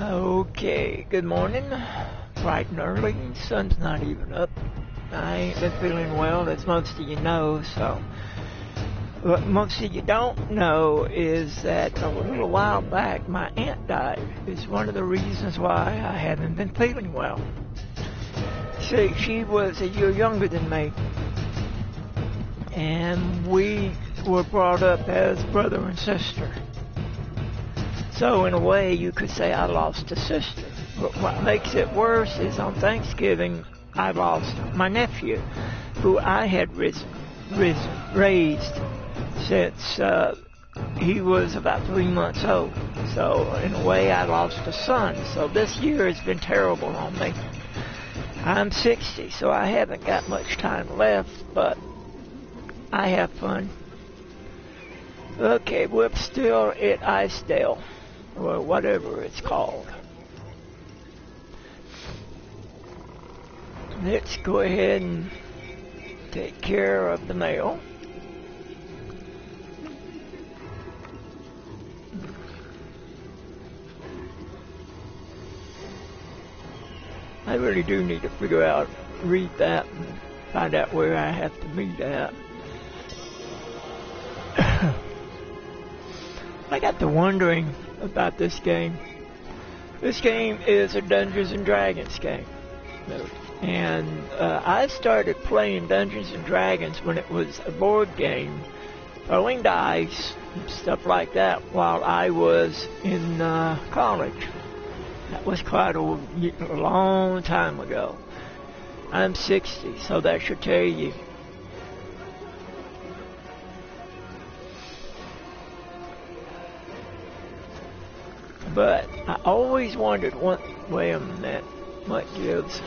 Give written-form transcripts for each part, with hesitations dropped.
Okay, good morning. Bright and early, sun's not even up. I ain't been feeling well, as most of you know, so. What most of you don't know is that a little while back my aunt died. It's one of the reasons why I haven't been feeling well. See, she was a year younger than me, and we were brought up as brother and sister. So in a way, you could say I lost a sister. But what makes it worse is on Thanksgiving, I lost my nephew, who I had raised since he was about 3 months old. So in a way, I lost a son. So this year has been terrible on me. I'm 60, so I haven't got much time left, but I have fun. Okay, we're still at Icedale, or whatever it's called. Let's go ahead and take care of the mail. I really do need to read that and find out where I have to meet at. I got to wondering about this game. This game is a Dungeons and Dragons game. And I started playing Dungeons and Dragons when it was a board game, throwing dice, and stuff like that, while I was in college. That was quite a long time ago. I'm 60, so that should tell you. But I always wondered what gives.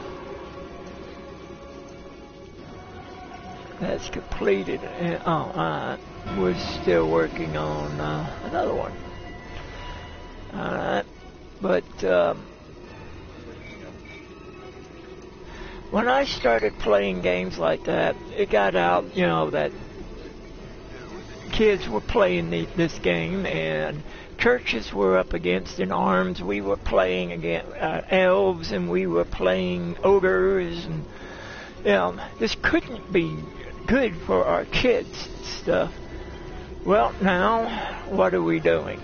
That's completed, and we're still working on another one. Alright, but when I started playing games like that, it got out, that kids were playing this game, and churches were up against in arms. We were playing against elves, and we were playing ogres, and this couldn't be good for our kids and stuff. Well, now, what are we doing?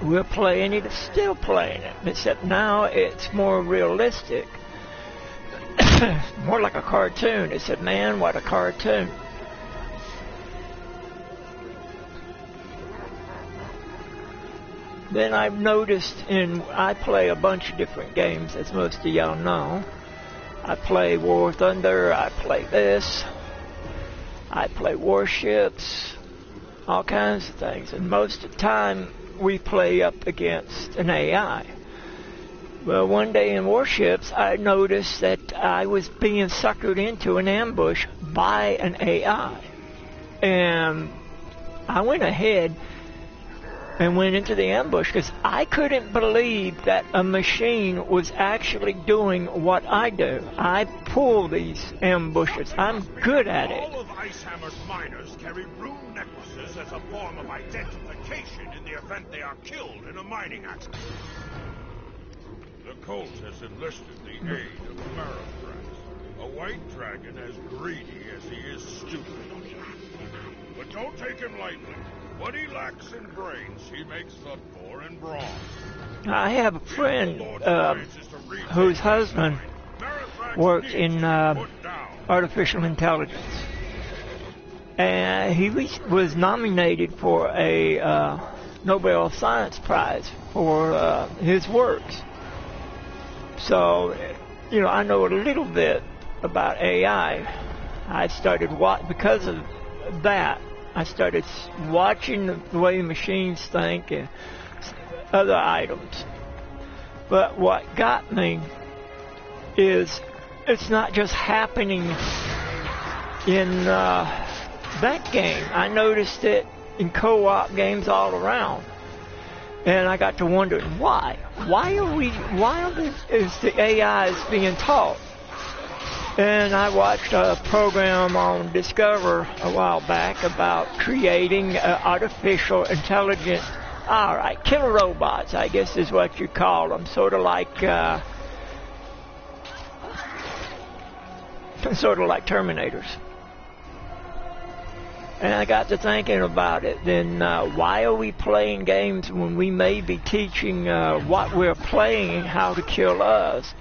We're playing it, still playing it, except now it's more realistic. More like a cartoon. It said, man, what a cartoon. Then I've noticed, I play a bunch of different games, as most of y'all know. I play War Thunder, I play this, I play Warships, all kinds of things. And most of the time, we play up against an AI. Well, one day in Warships, I noticed that I was being suckered into an ambush by an AI. And I went ahead and went into the ambush because I couldn't believe that a machine was actually doing what I do. I pull these ambushes. I'm good at it. All of Icehammer's miners carry rune necklaces as a form of identification in the event they are killed in a mining accident. The cult has enlisted the aid of Marithrax, a white dragon as greedy as he is stupid. But don't take him lightly. What he lacks in brains, he makes up for in brawn. I have a friend whose husband works in artificial intelligence. And he was nominated for a Nobel Science Prize for his works. So, I know a little bit about AI. I started because of that. I started watching the way machines think and other items. But what got me is it's not just happening in that game. I noticed it in co-op games all around. And I got to wondering why. Why is the AIs being taught? And I watched a program on Discover a while back about creating artificial intelligent all right, killer robots, I guess is what you call them. Sort of like Terminators. And I got to thinking about it. Then why are we playing games when we may be teaching what we're playing how to kill us?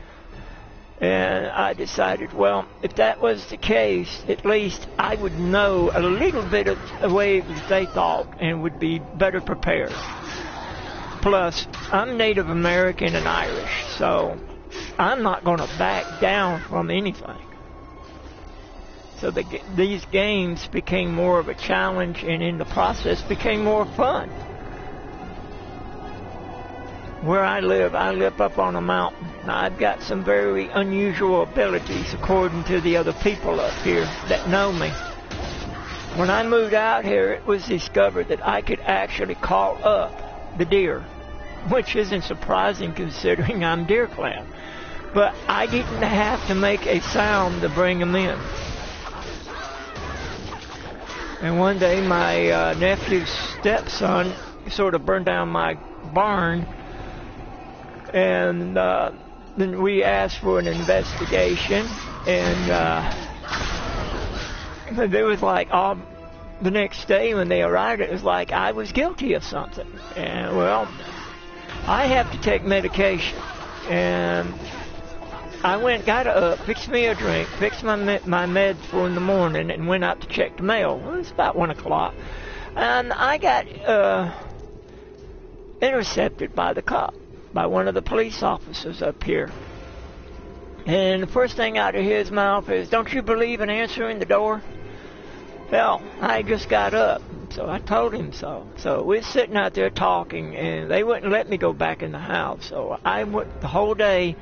And I decided, well, if that was the case, at least I would know a little bit of the way that they thought and would be better prepared. Plus, I'm Native American and Irish, so I'm not going to back down from anything. So these games became more of a challenge, and in the process became more fun. Where I live up on a mountain. Now, I've got some very unusual abilities according to the other people up here that know me. When I moved out here, it was discovered that I could actually call up the deer, which isn't surprising considering I'm deer clan. But I didn't have to make a sound to bring them in. And one day my nephew's stepson sort of burned down my barn, and then we asked for an investigation, and it was like the next day when they arrived, it was like I was guilty of something. And well, I have to take medication, and I went, got up, fixed me a drink, fixed my meds for in the morning, and went out to check the mail. Well, it was about 1 o'clock, and I got intercepted by the cop, by one of the police officers up here. And the first thing out of his mouth is, "Don't you believe in answering the door?" Well, I just got up, so I told him so. So we're sitting out there talking, and they wouldn't let me go back in the house. So I went the whole day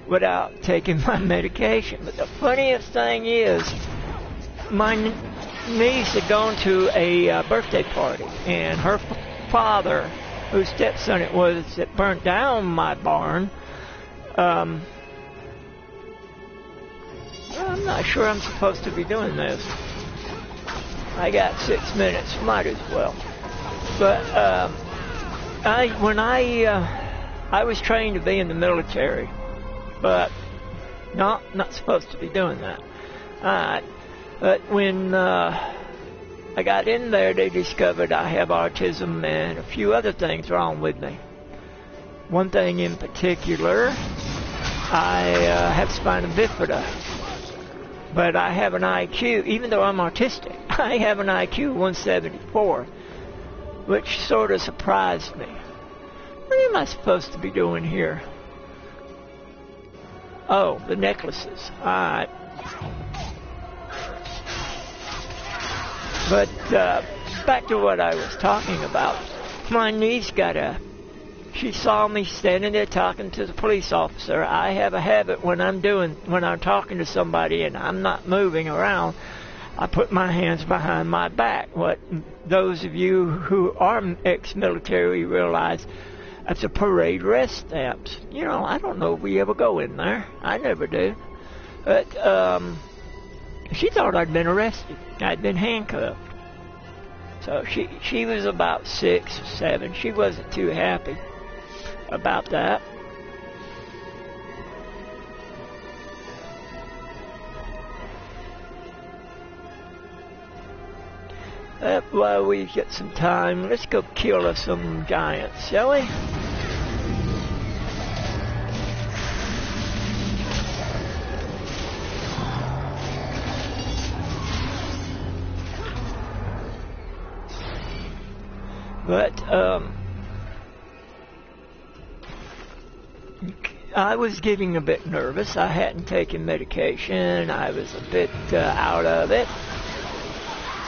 without taking my medication. But the funniest thing is, my niece had gone to a birthday party, and her father, whose stepson it was that burnt down my barn, I'm not sure I'm supposed to be doing this. I got 6 minutes, might as well. But when I was trained to be in the military, but not supposed to be doing that. Alright, but when I got in there, they discovered I have autism and a few other things wrong with me. One thing in particular, I have spina bifida, but I have an IQ, even though I'm autistic, I have an IQ 174, which sort of surprised me. What am I supposed to be doing here? Oh, the necklaces. Alright. But back to what I was talking about. My niece she saw me standing there talking to the police officer. I have a habit when I'm talking to somebody and I'm not moving around, I put my hands behind my back. What those of you who are ex-military realize, that's a parade rest steps. You know, I don't know if we ever go in there. I never do. But she thought I'd been arrested. I'd been handcuffed. So she was about 6 or 7. She wasn't too happy about that. While we get some time, let's go kill us some giants, shall we? But I was getting a bit nervous. I hadn't taken medication. I was a bit out of it.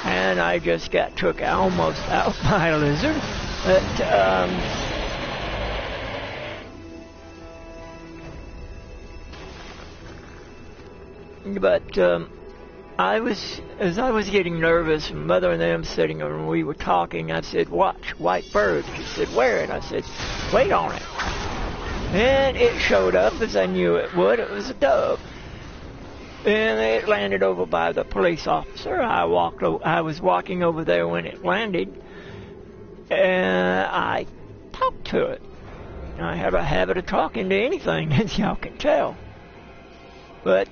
And I just got took almost out by a lizard. But as I was getting nervous, and Mother and them sitting and we were talking, I said, "Watch, white bird." She said, "Where?" And I said, "Wait on it." And it showed up as I knew it would. It was a dove. And it landed over by the police officer. I was walking over there when it landed. and I talked to it. I have a habit of talking to anything, as y'all can tell. But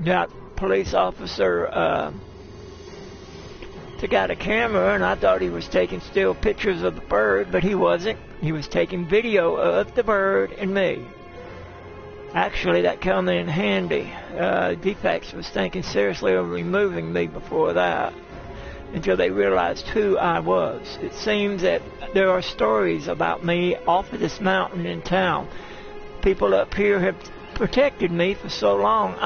that police officer took out a camera, and I thought he was taking still pictures of the bird, but he wasn't. He was taking video of the bird and me. Actually, that came in handy. Defects was thinking seriously of removing me before that, until they realized who I was. It seems that there are stories about me off of this mountain in town. People up here have protected me for so long.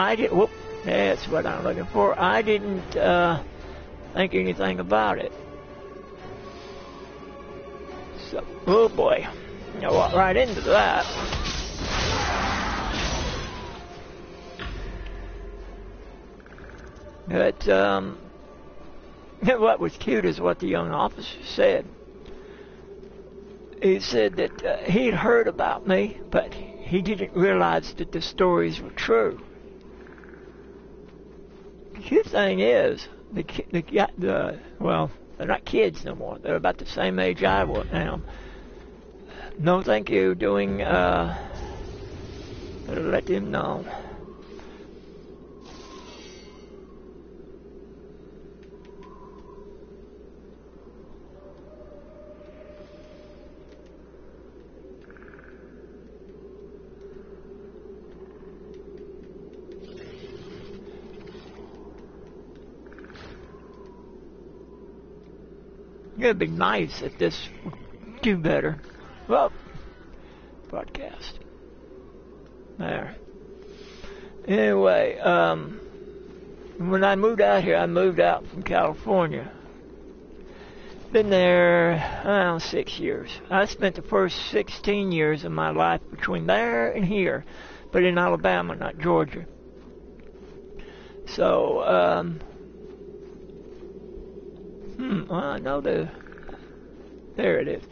That's what I'm looking for. I didn't think anything about it. So, oh boy, I walked right into that. But what was cute is what the young officer said. He said that he'd heard about me, but he didn't realize that the stories were true. The cute thing is, well, they're not kids no more. They're about the same age I am. No, thank you. Better let them know. It'd be nice if this would do better. Well, broadcast. There. Anyway, when I moved out here, I moved out from California. Been there around 6 years. I spent the first 16 years of my life between there and here, but in Alabama, not Georgia. So, well, I know there it is.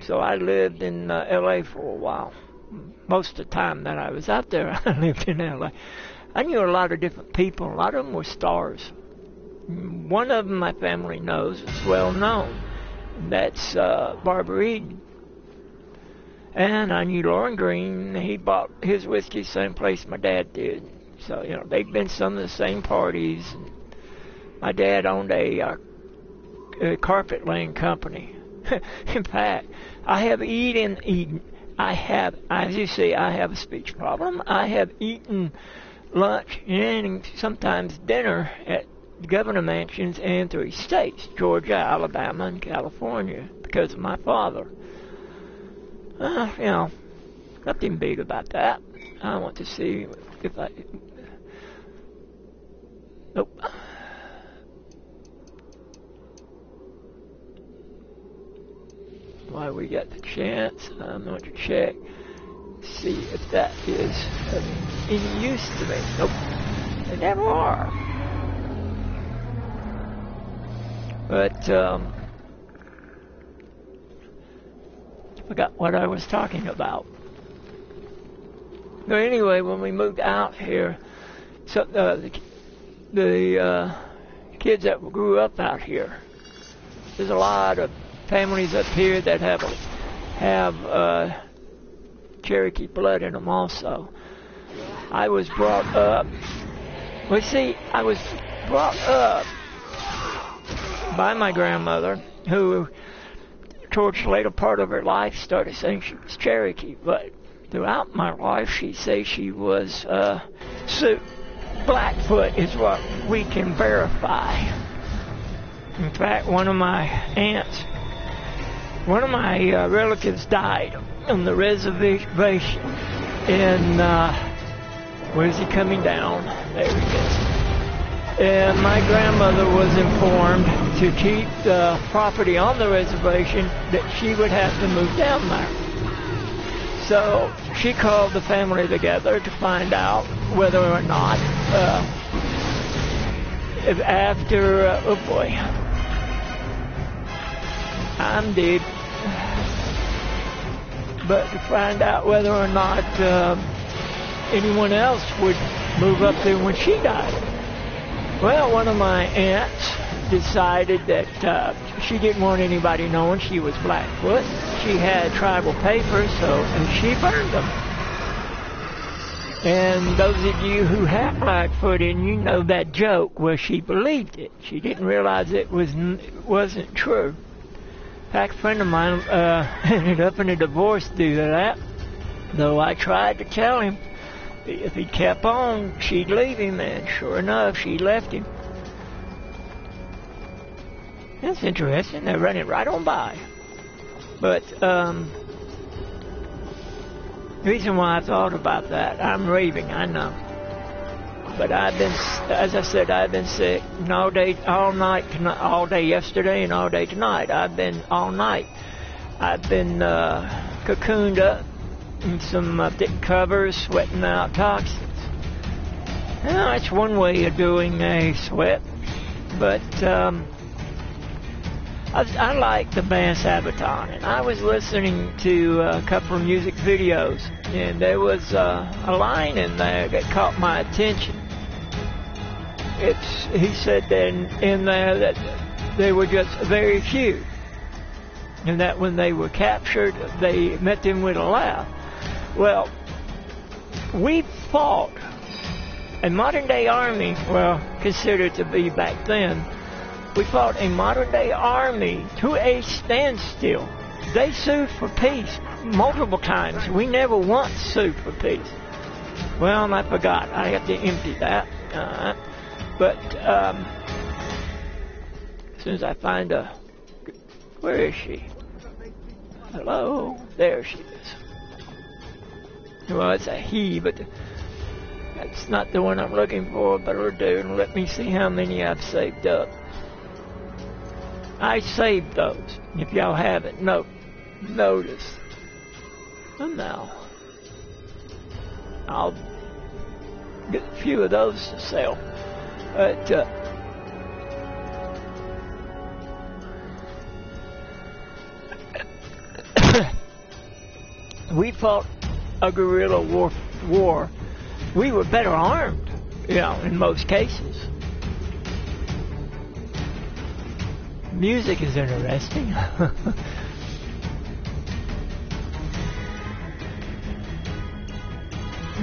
So I lived in L.A. for a while. Most of the time that I was out there, I lived in L.A. I knew a lot of different people. A lot of them were stars. One of them my family knows is well known. That's Barbara Eden. And I knew Lauren Green. He bought his whiskey same place my dad did. So, they'd been some of the same parties. My dad owned a carpet laying company. In fact, I have eaten. As you see, I have a speech problem. I have eaten lunch and sometimes dinner at governor mansions in 3 states: Georgia, Alabama, and California, because of my father. Nothing big about that. I want to see if I... Nope. While we got the chance, I'm going to check, see if that is of any use to me. Nope, they never are. But, forgot what I was talking about. But anyway, when we moved out here, so the kids that grew up out here, there's a lot of families up here that have Cherokee blood in them also. I was brought up. Well, see, I was brought up by my grandmother, who, towards the later part of her life, started saying she was Cherokee. But throughout my life, she says she was Blackfoot is what we can verify. In fact, one of my relatives died on the reservation in, where is he coming down? There he is. And my grandmother was informed to keep the property on the reservation that she would have to move down there. So she called the family together to find out whether or not, oh boy, I'm dead. But to find out whether or not anyone else would move up there when she died. Well, one of my aunts decided that she didn't want anybody knowing she was Blackfoot. She had tribal papers, and she burned them. And those of you who have Blackfoot in you know that joke where she believed it. She didn't realize it wasn't true. In fact, a friend of mine ended up in a divorce due to that. Though I tried to tell him if he kept on, she'd leave him, and sure enough, she left him. That's interesting. They're running right on by. But the reason why I thought about that, I'm raving, I know. But as I said, I've been sick all day, all night, all day yesterday and all day tonight. I've been all night. I've been cocooned up in some thick covers, sweating out toxins. Now, that's one way of doing a sweat, but I like the band Sabaton, and I was listening to a couple of music videos, and there was a line in there that caught my attention. He said that in there that they were just very few, and that when they were captured, they met them with a laugh. Well, we fought a modern-day army, well, considered to be back then. We fought a modern-day army to a standstill. They sued for peace multiple times. We never once sued for peace. Well, I forgot. I have to empty that. But as soon as I find where is she? Hello? There she is. Well, it's a he, but that's not the one I'm looking for, but it'll do. And let me see how many I've saved up. I saved those. If y'all haven't noticed. And now, I'll get a few of those to sell. But, we fought a guerrilla war. We were better armed, in most cases. Music is interesting.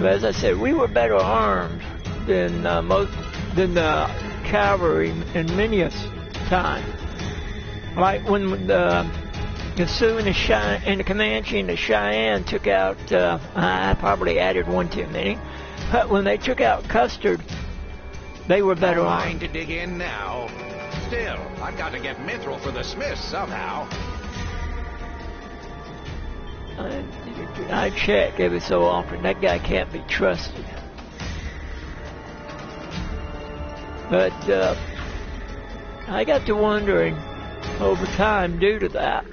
As I said, we were better armed than the cavalry in many a time. Like when the Sioux and the Comanche and the Cheyenne took out, I probably added one too many, but when they took out Custer, they were better armed. To dig in now. Still, I've got to get mithril for the Smiths somehow. I check every so often. That guy can't be trusted. But I got to wondering over time due to that.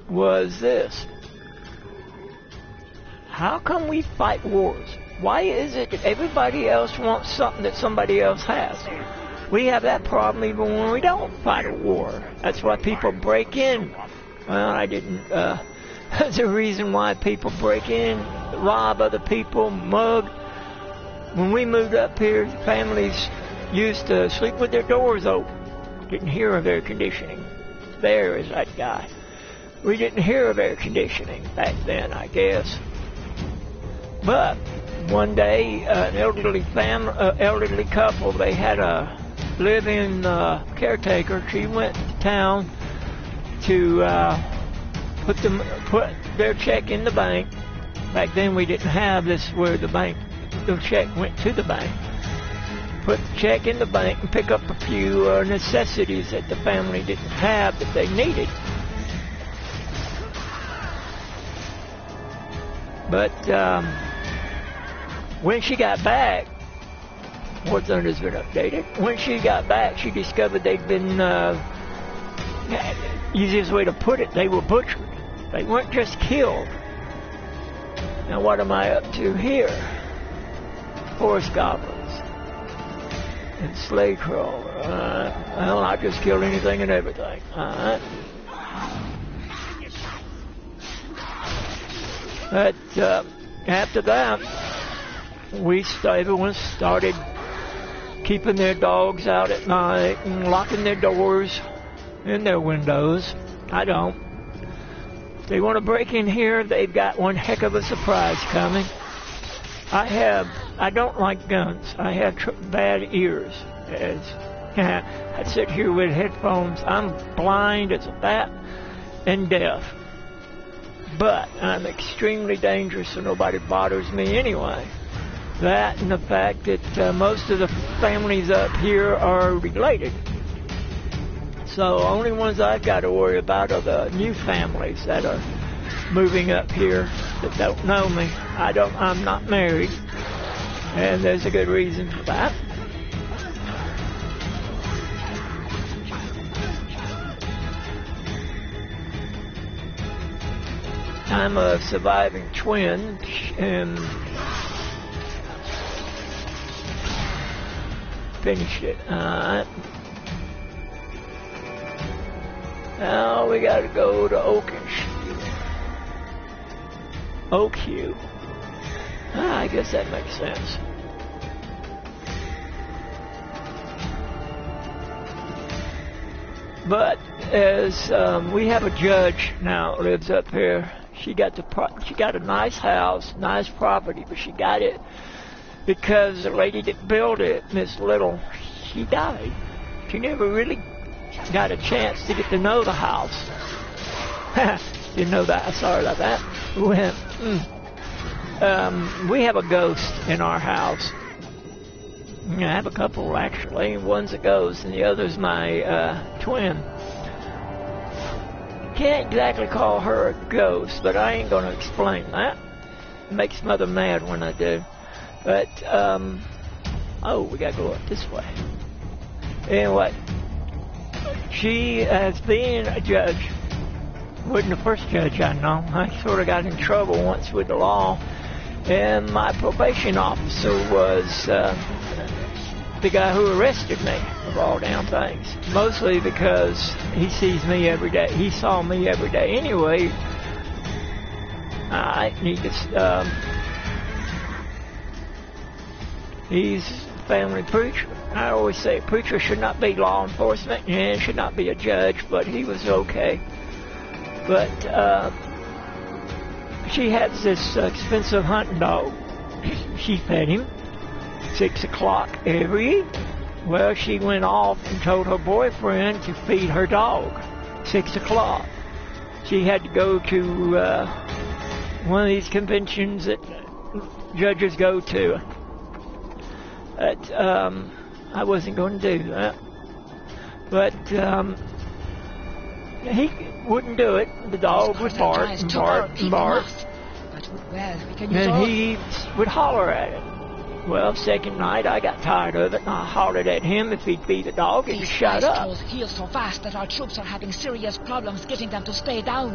Was this? How come we fight wars? Why is it that everybody else wants something that somebody else has? We have that problem even when we don't fight a war. That's why people break in. Well, I didn't. That's the reason why people break in, rob other people, mug. When we moved up here, families used to sleep with their doors open. Didn't hear of air conditioning. There is that guy. We didn't hear of air conditioning back then, I guess. But one day, an elderly couple, they had a live-in caretaker. She went to town to put their check in the bank. Back then, we didn't have this where the check went to the bank. Put the check in the bank and pick up a few necessities that the family didn't have that they needed. But when she got back, Ward Thunder's been updated. When she got back, she discovered they'd been, easiest way to put it, they were butchered. They weren't just killed. Now what am I up to here? Forest goblins. And slave crawler. Well, I just killed anything and everything. But after that, everyone started keeping their dogs out at night and locking their doors and their windows. I don't. If they want to break in here, they've got one heck of a surprise coming. I don't like guns. I have bad ears. I sit here with headphones. I'm blind as a bat and deaf. But I'm extremely dangerous, so nobody bothers me anyway. That and the fact that most of the families up here are related. So the only ones I've got to worry about are the new families that are moving up here that don't know me. I'm not married, and there's a good reason for that. I'm a surviving twin, and finished it. Now we gotta go to Oakhue. I guess that makes sense. But as we have a judge now that lives up here. She got a nice house, nice property, but she got it because the lady that built it, Miss Little, she died. She never really got a chance to get to know the house. Didn't know that. Sorry about that. We have a ghost in our house. I have a couple, actually. One's a ghost, and the other's my twin. Can't exactly call her a ghost, but I ain't going to explain that. It makes Mother mad when I do. But, we got to go up this way. Anyway, she has been a judge. Wasn't the first judge I know. I sort of got in trouble once with the law. And my probation officer was the guy who arrested me, of all damn things. Mostly because he sees me every day. He saw me every day anyway. I need to, he's a family preacher. I always say a preacher should not be law enforcement and should not be a judge, but he was okay. But she has this expensive hunting dog. She fed him 6 o'clock every evening. Well, she went off and told her boyfriend to feed her dog 6 o'clock. She had to go to one of these conventions that judges go to. But I wasn't going to do that. But he wouldn't do it. The dog would bark and bark and bark. And he would holler at it. Well, second night I got tired of it and I hollered at him if he'd feed the dog and shut up. These heal so fast that our troops are having serious problems getting them to stay down.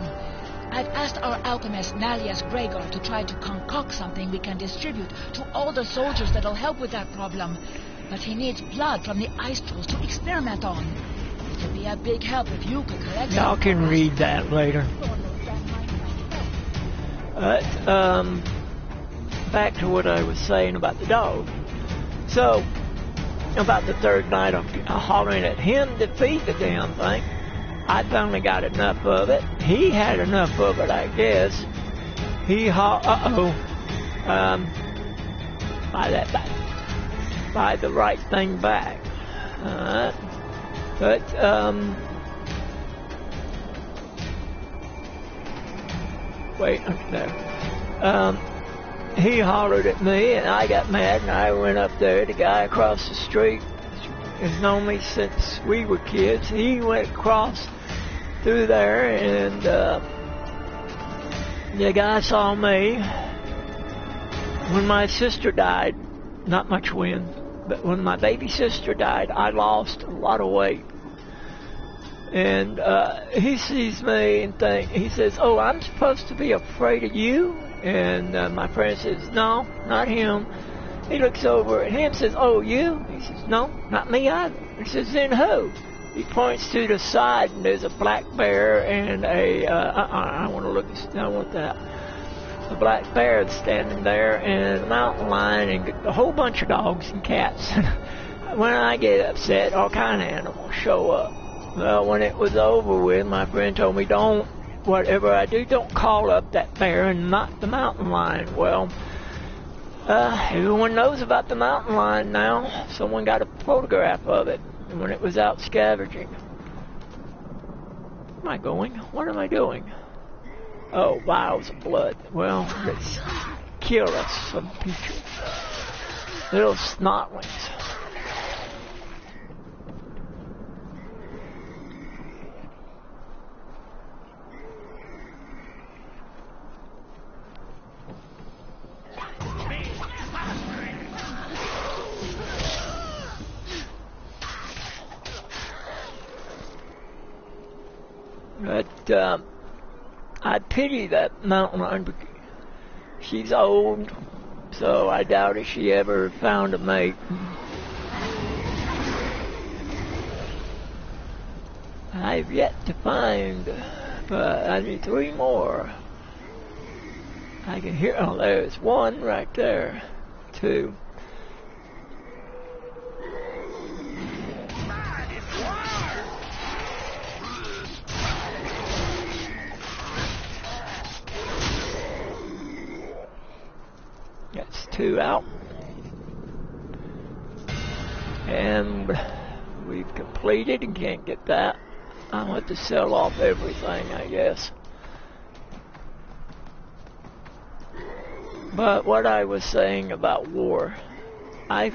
I've asked our alchemist Nalias Gregor to try to concoct something we can distribute to all the soldiers that'll help with that problem. But he needs blood from the ice trolls to experiment on. It'd be a big help if you could collect some. Y'all can read that later. Back to what I was saying about the dog. So, about the third night I'm hollering at him to feed the damn thing. I finally got enough of it. He had enough of it, I guess. He buy the right thing back. Wait, there. He hollered at me, and I got mad, and I went up there. The guy across the street has known me since we were kids. He went across through there, and the guy saw me. When my sister died, not my twin, but when my baby sister died, I lost a lot of weight. And he sees me and he says, "Oh, I'm supposed to be afraid of you?" And my friend says, "No, not him." He looks over at him and says, "Oh, you?" He says, "No, not me either." He says, "Then who?" He points to the side, and there's a black bear and I want to look. I want that. a black bear standing there and a mountain lion and a whole bunch of dogs and cats. When I get upset, all kind of animals show up. Well, when it was over with, my friend told me, whatever I do, don't call up that bear and not the mountain lion. Well, everyone knows about the mountain lion now. Someone got a photograph of it when it was out scavenging. Where am I going? What am I doing? Oh, vials of blood. Well, let's kill us some people. Little snotlings. But I pity that mountain lion because she's old, so I doubt if she ever found a mate. I've yet to find, but I need 3 more. I can hear, oh, there's 1 right there, 2. That's 2 out. And we've completed and can't get that. I'll have to sell off everything, I guess. But what I was saying about war, I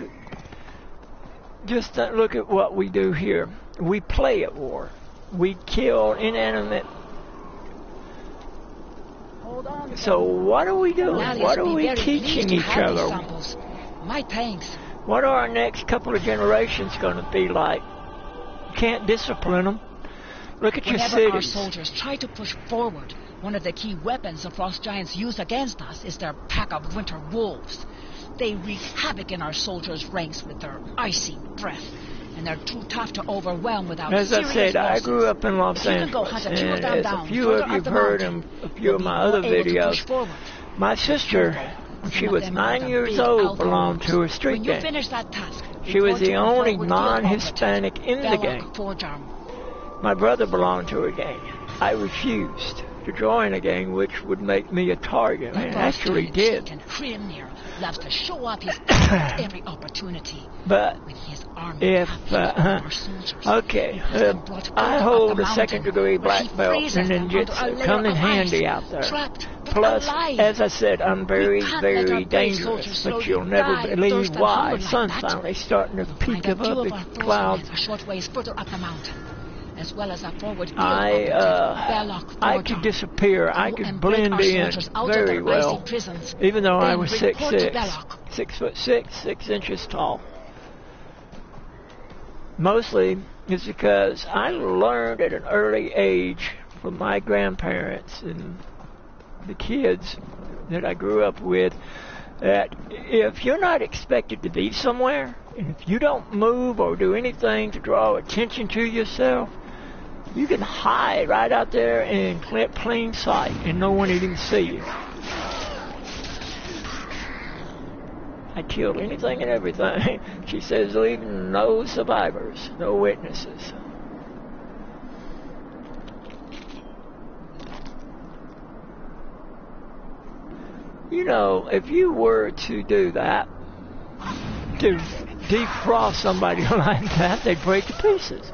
just look at what we do here. We play at war. We kill inanimate. So what are we doing? What are we teaching each other? My thanks. What are our next couple of generations going to be like? You can't discipline them. Look at your cities. Whenever our soldiers try to push forward, one of the key weapons the frost giants use against us is their pack of winter wolves. They wreak havoc in our soldiers' ranks with their icy breath, and they're too tough to overwhelm without serious losses. As I said, I grew up in Los Angeles, and as a few of you have heard in a few of my other videos, my sister, when she was 9 years old, belonged to a street gang. She was the only non-Hispanic in the gang. My brother belonged to a gang. I refused to join a gang which would make me a target, and actually did. Loves to show off his every opportunity. But if I hold a 2nd degree black belt in ninjutsu, come in handy out there. Plus, as I said, I'm very, very dangerous, but you'll never believe why. Sun's finally starting to peek above the clouds. As well as a forward I could disappear. I could blend in very well, even though I was 6'6", 6'6", 6 inches tall. Mostly it's because I learned at an early age from my grandparents and the kids that I grew up with that if you're not expected to be somewhere, and if you don't move or do anything to draw attention to yourself, you can hide right out there in plain sight and no one even see you. I killed anything and everything. She says leaving no survivors, no witnesses. You know, if you were to do that, to defrost somebody like that, they'd break to pieces.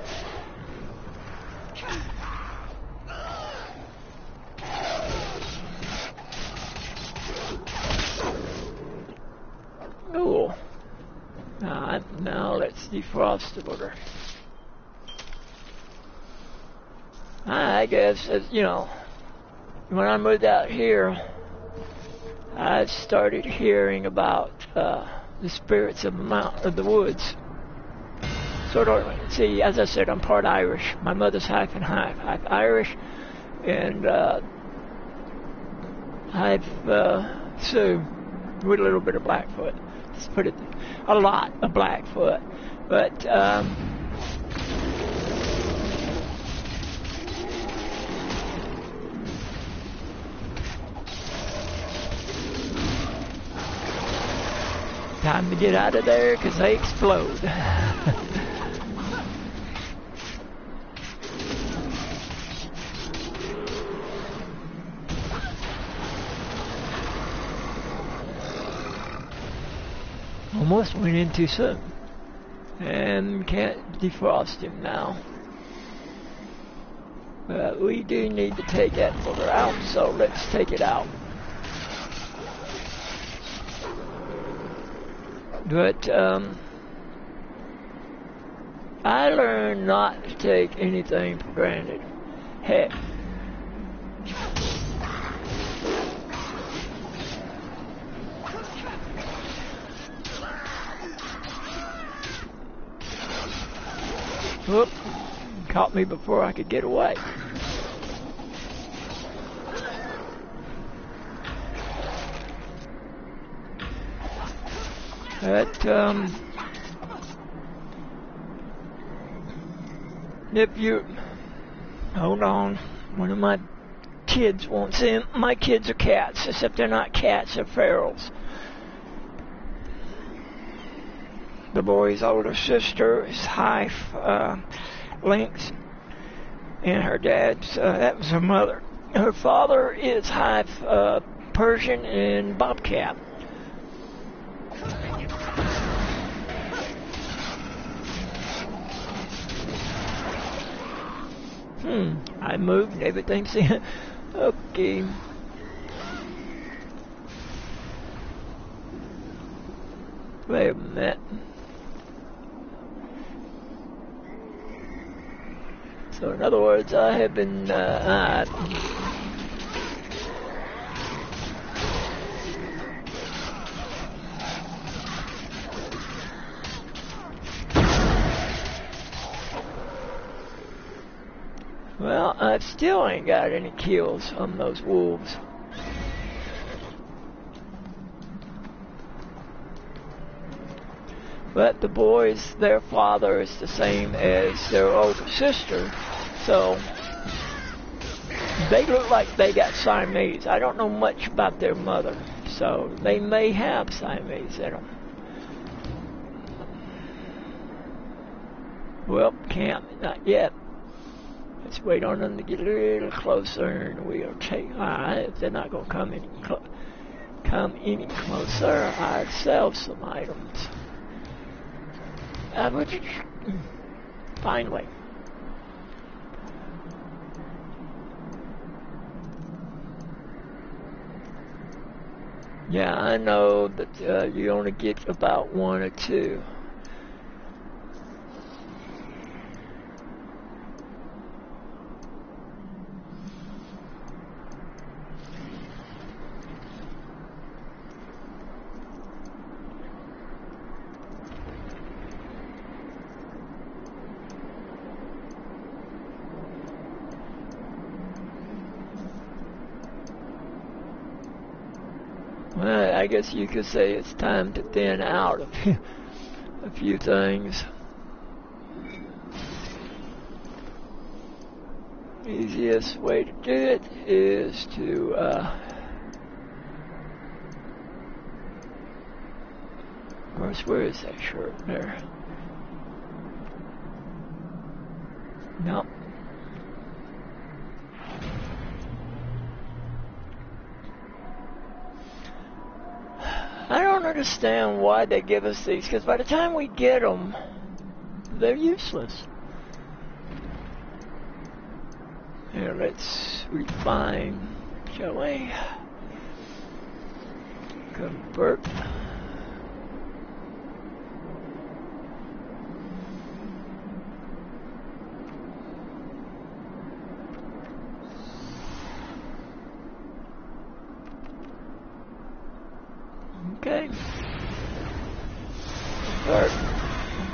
Cool. Now let's defrost the booger. I guess, you know, when I moved out here, I started hearing about the spirits of the woods. Sort of, see, as I said, I'm part Irish. My mother's half and half Irish, and I've so with a little bit of Blackfoot. Let's put it, a lot of Blackfoot, but Time to get out of there because they explode. Almost went in too soon. And can't defrost him now. But we do need to take that booger out, so let's take it out. But I learned not to take anything for granted. Heck. Whoop. Caught me before I could get away. But, if you, hold on, one of my kids wants in. My kids are cats, except they're not cats, they're ferals. The boy's older sister is half lynx, and her dad's, that was her mother. Her father is half Persian and bobcat. I moved and everything's in. Okay. Wait a minute. So in other words, I have been, well, I still ain't got any kills on those wolves. But the boys, their father is the same as their older sister, so they look like they got Siamese. I don't know much about their mother, so they may have Siamese in them. Well, can't, not yet. Let's wait on them to get a little closer, and we'll take. If they're not gonna come any closer, I'd sell some items. Finally. Yeah, I know that you only get about one or two. Well, I guess you could say it's time to thin out a few things. Easiest way to do it is to of course, where is that shirt there? Nope. I don't understand why they give us these, because by the time we get them, they're useless. Here, let's refine, shall we? Convert. Okay. Convert.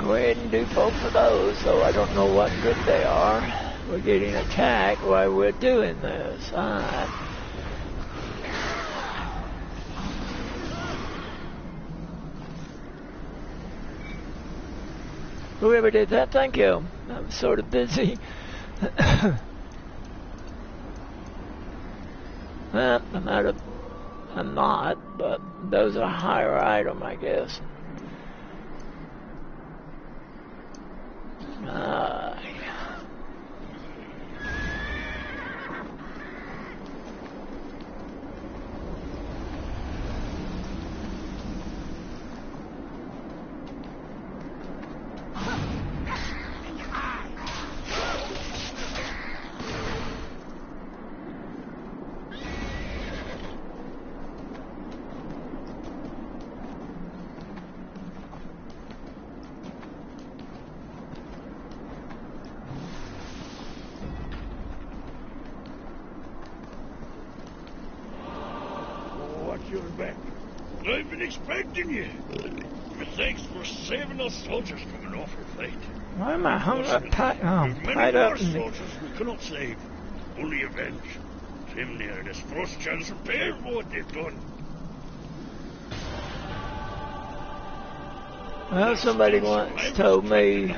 Go ahead and do both of those, though I don't know what good they are. We're getting attacked while we're doing this. Alright. Whoever did that, thank you. I'm sort of busy. Well, I'm not, but those are a higher item, I guess. you're back. I've been expecting you. Thanks for saving us soldiers from an awful fate. Why am I hung up tight? There's many Tied more up in the... soldiers we cannot save. Only avenge. Trimnir and his frost chance repay for what they've done. Well, somebody once told me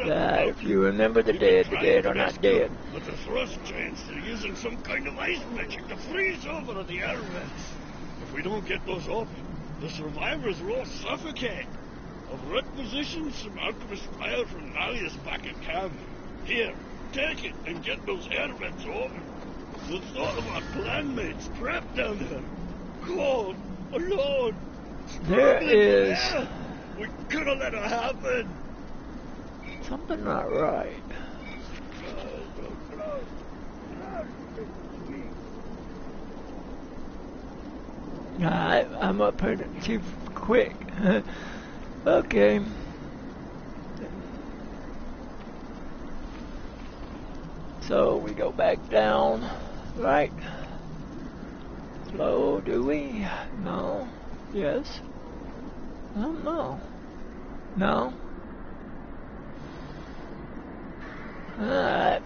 that if you remember the dead are not dead. But the frost giants are using some kind of ice magic to freeze over the air vents. If we don't get those open, the survivors will all suffocate. I've requisitioned some alchemist fire from Nalia's back at camp. Here, take it and get those air vents open. The thought of our clanmates trapped down there, cold, alone. There is We could have let it happen. something not right. I'm up here too quick. Okay. So we go back down, right? Slow, do we? No. Yes. I don't know. No. Alright.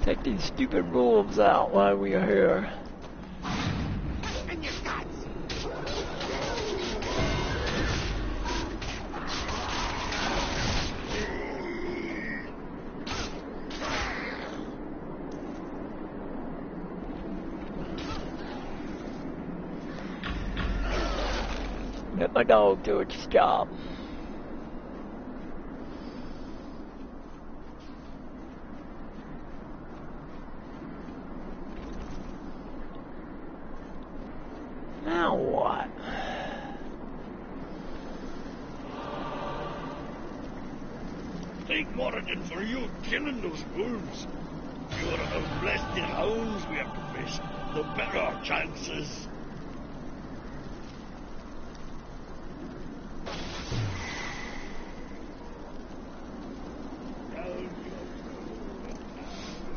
Take these stupid wolves out while we are here. Let my dog do its job. Now what? Thank Moradin for you killing those wolves. The fewer of those blasted hounds we have to face, the better our chances.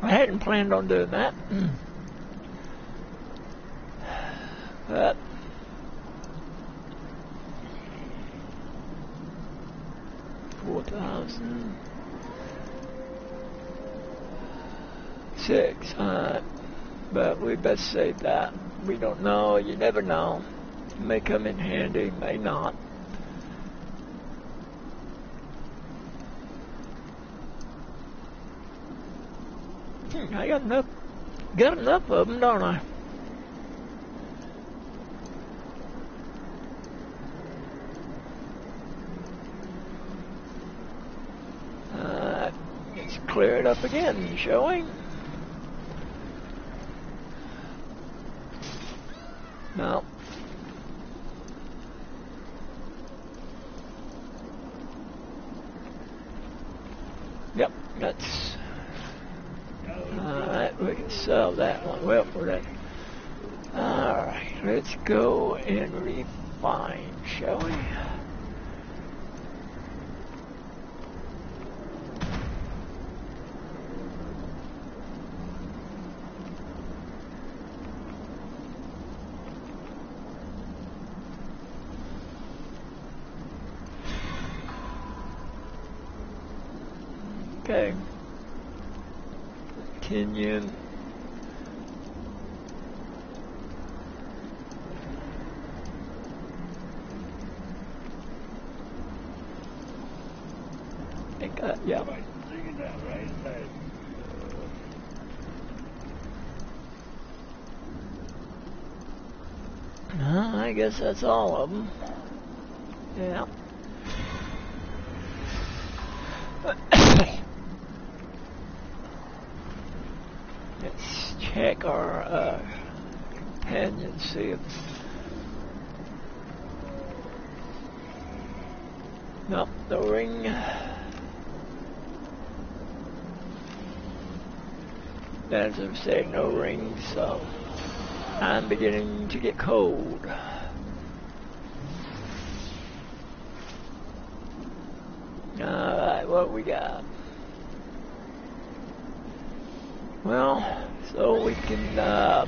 I hadn't planned on doing that. But 4,006. But we best save that. We don't know. You never know. It may come in handy, may not. I got enough of them, don't I? Let's clear it up again, shall we? No. Yep, that's... Alright, we can sell that one. Well, for that. Alright, let's go and refine, shall we? Okay. Continue. Yeah. I guess that's all of them. Yeah. Let's check our companion, see if... Nope, the ring. As I've said, no ring, so... I'm beginning to get cold. Alright, what we got? Well, so we can, I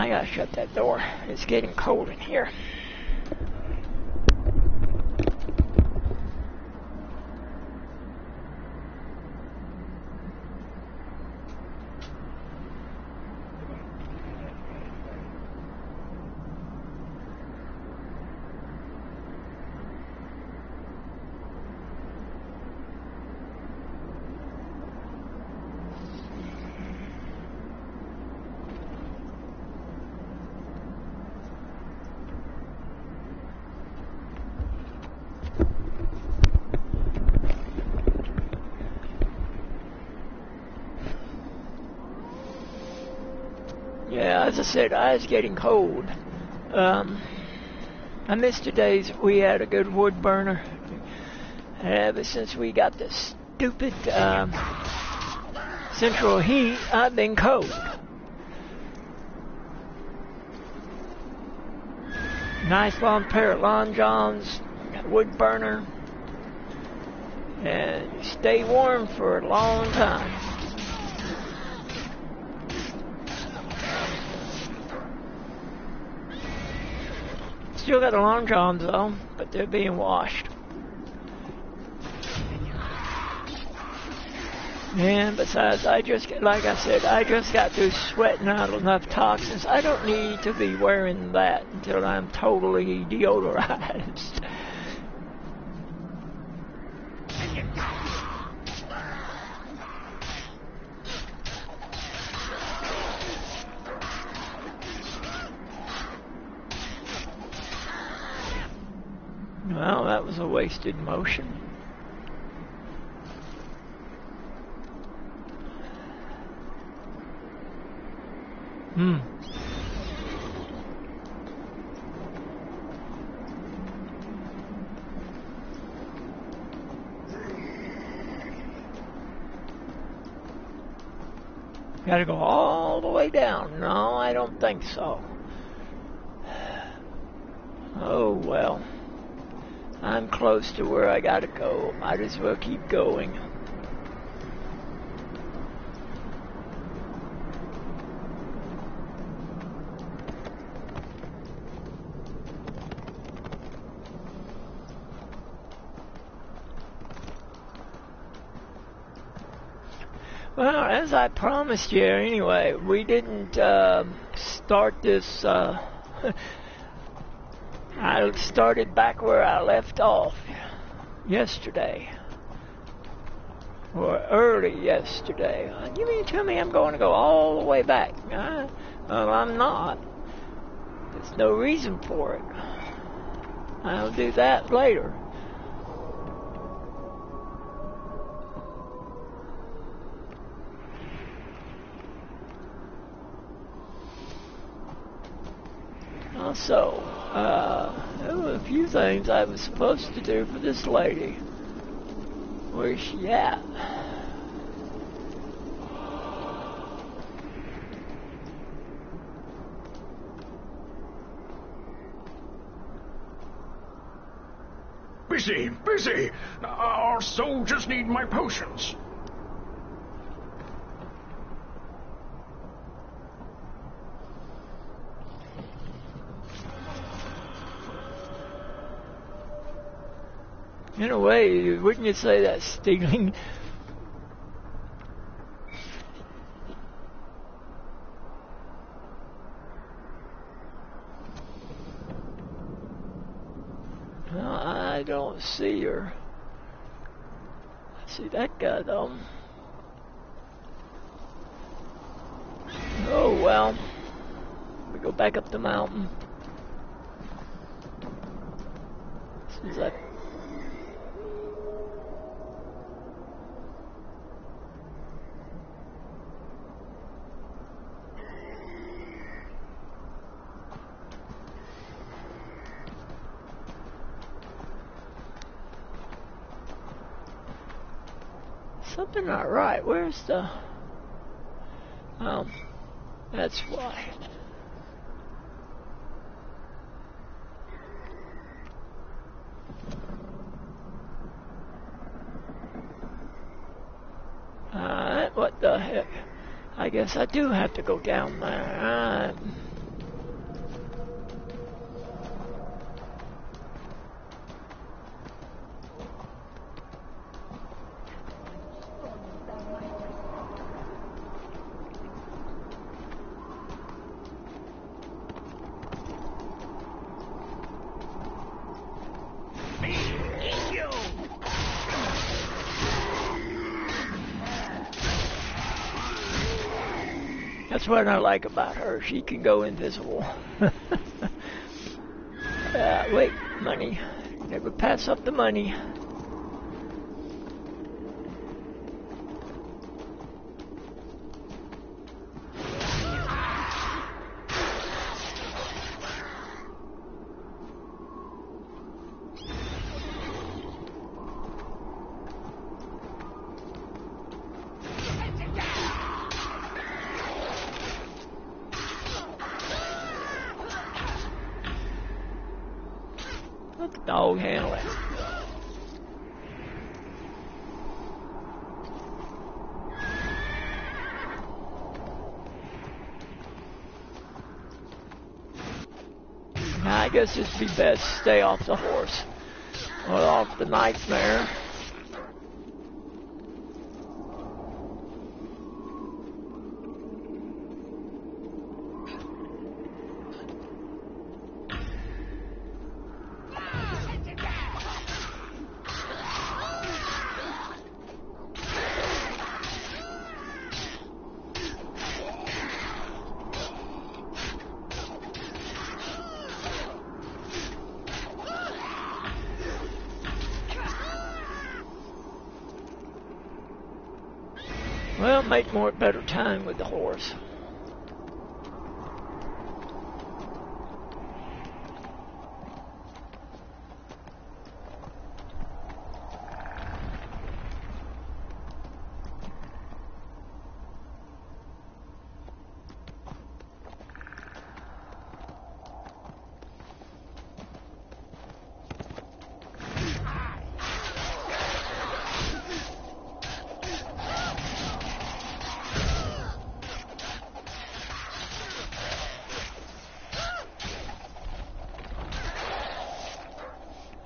gotta shut that door. It's getting cold in here. Yeah, as I said, I was getting cold. I missed the days we had a good wood burner. And ever since we got this stupid central heat, I've been cold. Nice long pair of long johns, wood burner, and you stay warm for a long time. Still got the long johns though, but they're being washed. And besides, like I said, I just got through sweating out enough toxins. I don't need to be wearing that until I'm totally deodorized. Well, that was a wasted motion. Gotta go all the way down. No, I don't think so. Oh well. I'm close to where I gotta go. Might as well keep going. Well, as I promised you anyway, we didn't start this, I started back where I left off yesterday, or early yesterday. You mean to tell me I'm going to go all the way back? Well, I'm not. There's no reason for it. I'll do that later. Also, there were a few things I was supposed to do for this lady. Where's she at? Busy, busy! Our soldiers need my potions. In a way, wouldn't you say that's stealing? Well, I don't see her. I see that guy though. Oh well. We go back up the mountain. Seems like Something not right. Where's the... that's why. Alright, what the heck? I guess I do have to go down there. Alright. That's what I like about her. She can go invisible. Wait, money. Never pass up the money. Let the dog handle it. Now, I guess it'd be best to stay off the horse or off the nightmare. Well, make more better time with the horse.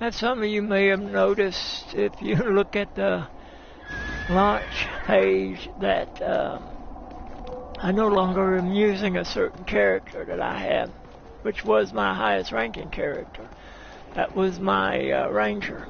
As some of you may have noticed, if you look at the launch page, that I no longer am using a certain character that I had, which was my highest ranking character. That was my ranger.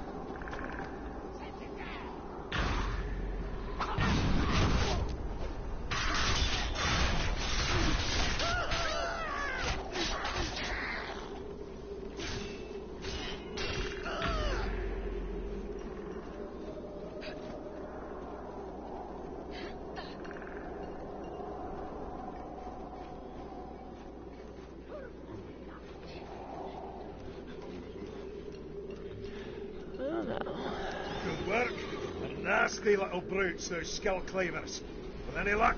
Good work. They're nasty little brutes, those skull cleavers. With any luck,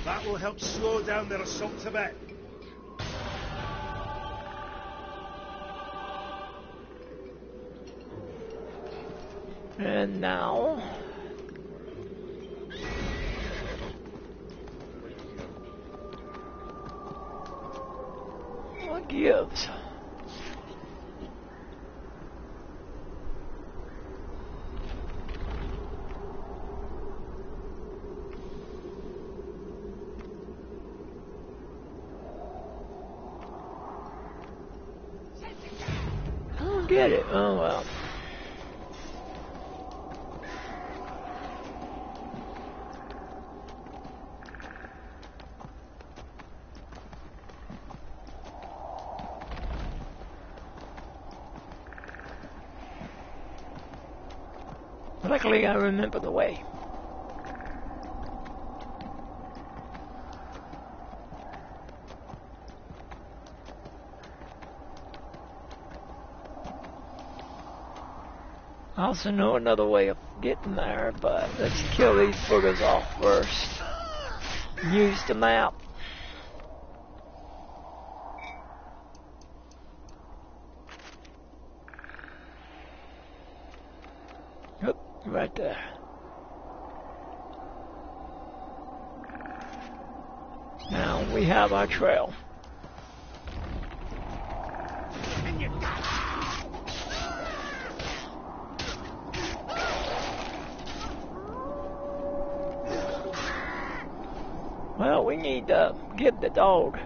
that will help slow down their assault a bit. And now... what gives? I don't get it. Oh well. Luckily, I remember the way. I also know another way of getting there, but let's kill these boogers off first. Use the map. Oop, right there. Now we have our trail. Well, we need to give the dog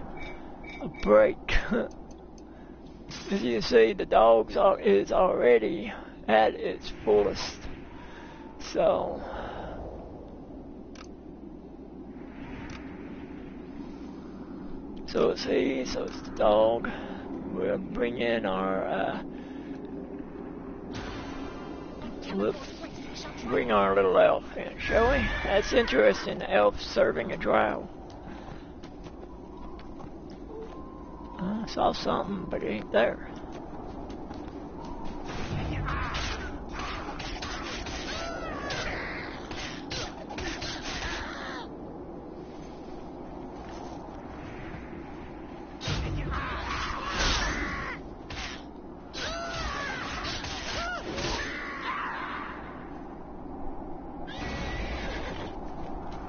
a break. As you can see, the dog is already at its fullest. So it's he, so it's the dog. We'll bring in our bring our little elf in, shall we? That's interesting, the elf serving a drow. I saw something, but it ain't there.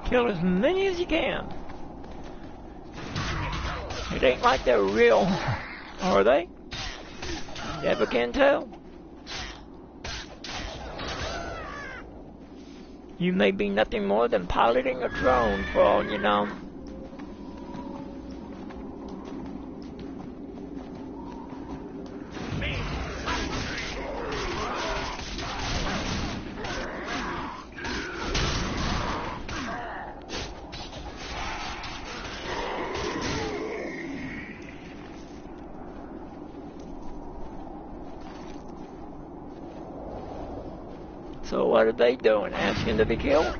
Kill as many as you can. It ain't like they're real, are they? Never can tell. You may be nothing more than piloting a drone for all you know. So what are they doing? Asking to be killed?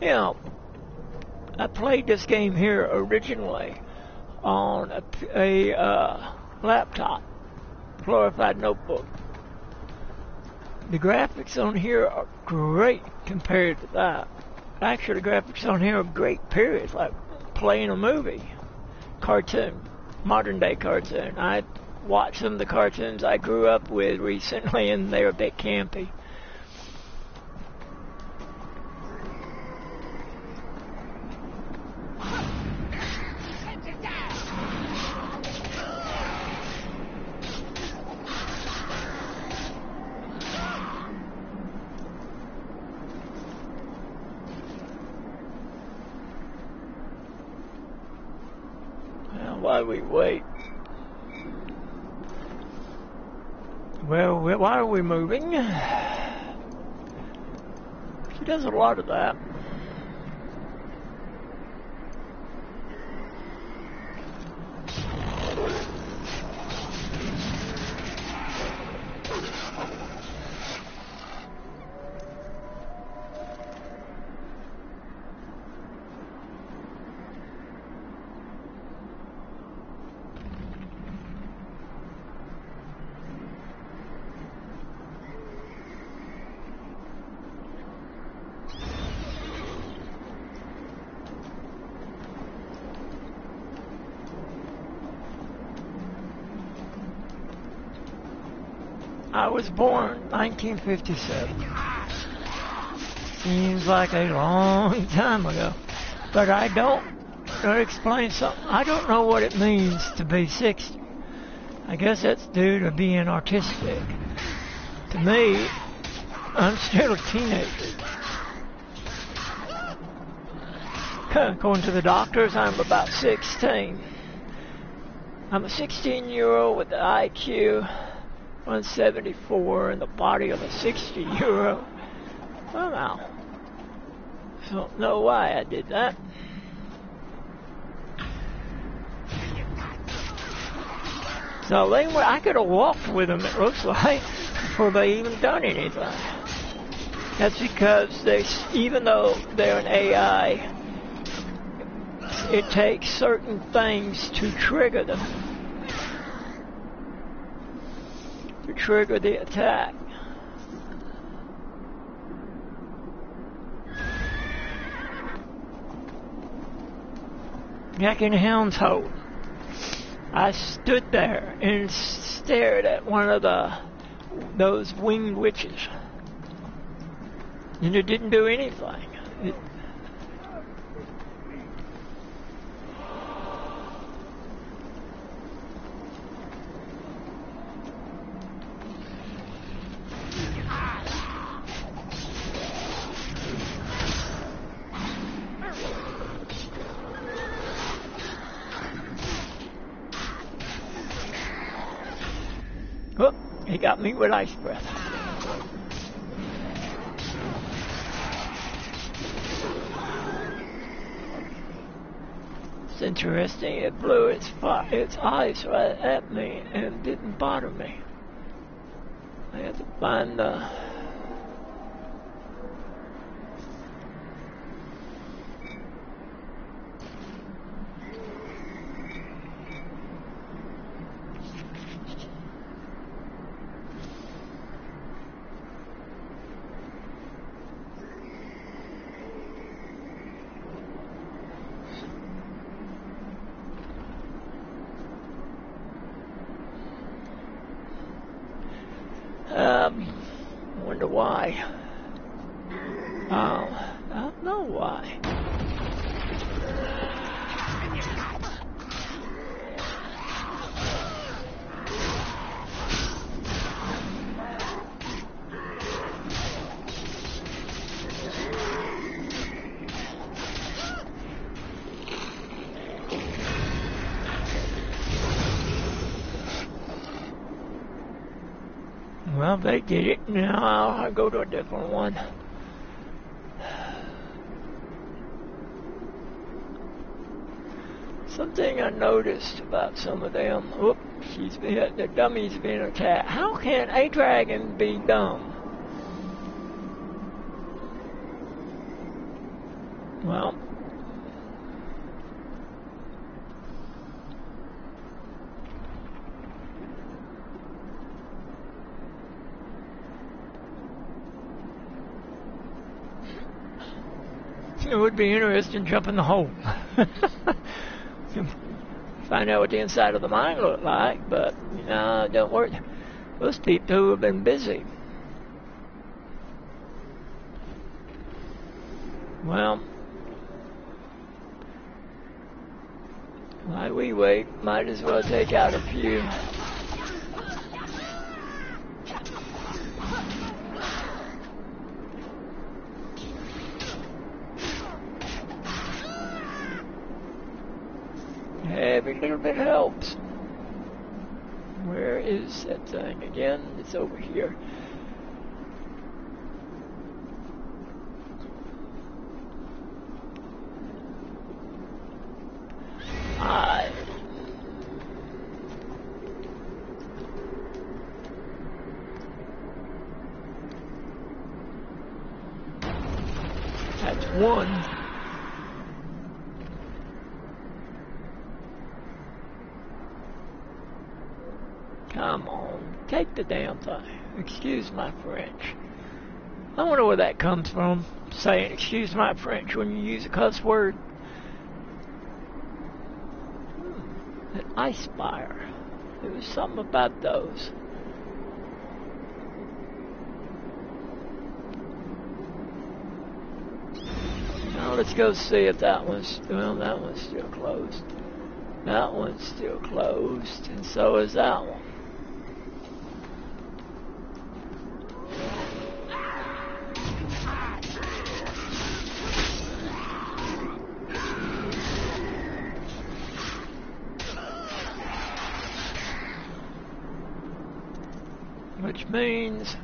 You know, I played this game here originally on a laptop, glorified notebook. The graphics on here are great compared to that. Actually, the graphics on here are great, period. It's like playing a movie, cartoon, modern day cartoon. I watched some of the cartoons I grew up with recently, and they're a bit campy. Why we wait? Well, why are we moving? She does a lot of that. I was born 1957. Seems like a long time ago. But I don't explain something. I don't know what it means to be 60. I guess that's due to being autistic. To me, I'm still a teenager. According to the doctors, I'm about 16. I'm a 16-year-old with the IQ 174 in the body of a 60-year-old. Well, now, don't know why I did that. So I could have walked with them, it looks like, before they even done anything. That's because even though they're an AI, it takes certain things to trigger them, to trigger the attack. Back in Helm's Hold, I stood there and stared at one of those winged witches, and it didn't do anything. Oh, he got me with ice breath. It's interesting. It blew its eyes right at me and didn't bother me. I had to find the... wonder why. Oh, I don't know why. Well, they did it. Now I'll go to a different one. Something I noticed about some of them. Whoop, the dummy's being attacked. How can a dragon be dumb? Well, it would be interesting to jump in the hole. Find out what the inside of the mine looked like, but don't work. Those people who have been busy. Well, while we wait, might as well take out a few. Every little bit helps. Where is that thing again? It's over here. That's one. Come on, take the damn thing. Excuse my French. I wonder where that comes from, saying excuse my French when you use a cuss word. An ice fire. There was something about those. Now let's go see if that one's, well, that one's still closed. That one's still closed, and so is that one. which means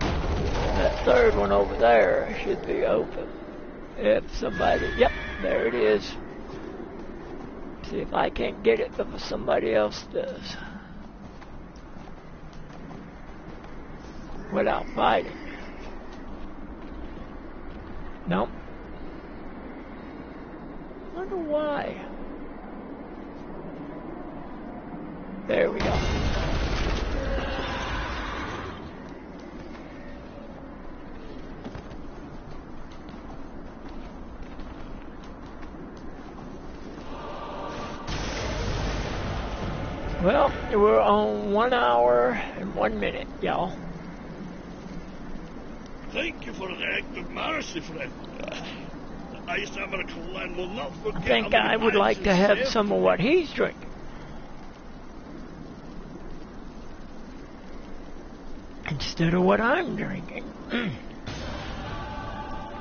that third one over there should be open. If somebody, yep, there it is. See if I can't get it before somebody else does. Without fighting. Nope. Wonder why. There we go. Well, we're on 1 hour and 1 minute, y'all. Thank you for the act of mercy, friend. The Ice Hammer clan will not forget. I think I would like to have some of what he's drinking. Instead of what I'm drinking.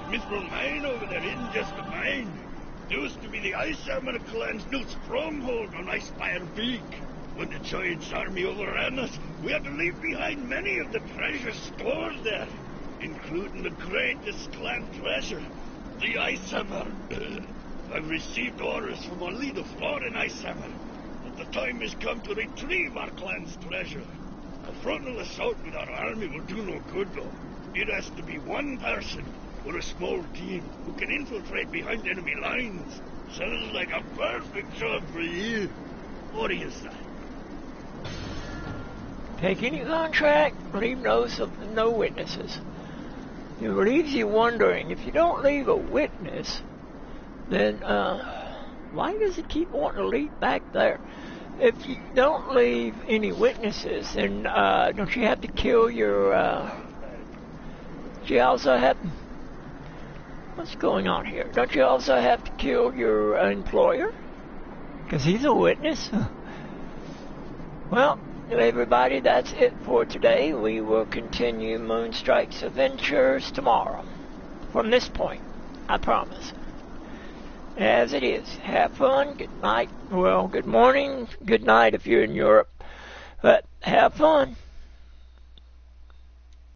Mithril Mine over there isn't just a mine. It used to be the Ice Hammer clan's new stronghold on Icefire Peak. When the Giants' army overran us, we had to leave behind many of the treasures stored there, including the greatest clan treasure, the Ice Hammer. I've received orders from our leader, Florin Ice Hammer, that the time has come to retrieve our clan's treasure. A frontal assault with our army will do no good, though. It has to be one person or a small team who can infiltrate behind enemy lines. Sounds like a perfect job for you. What do you say? Take any contract, leave no witnesses. It leaves you wondering, if you don't leave a witness, then why does it keep wanting to lead back there? If you don't leave any witnesses, then don't you have to kill your... do you also have... What's going on here? Don't you also have to kill your employer? Because he's a witness. Well, everybody, that's it for today. We will continue Moonstrike's adventures tomorrow. From this point, I promise. As it is. Have fun. Good night. Well, good morning. Good night if you're in Europe. But have fun.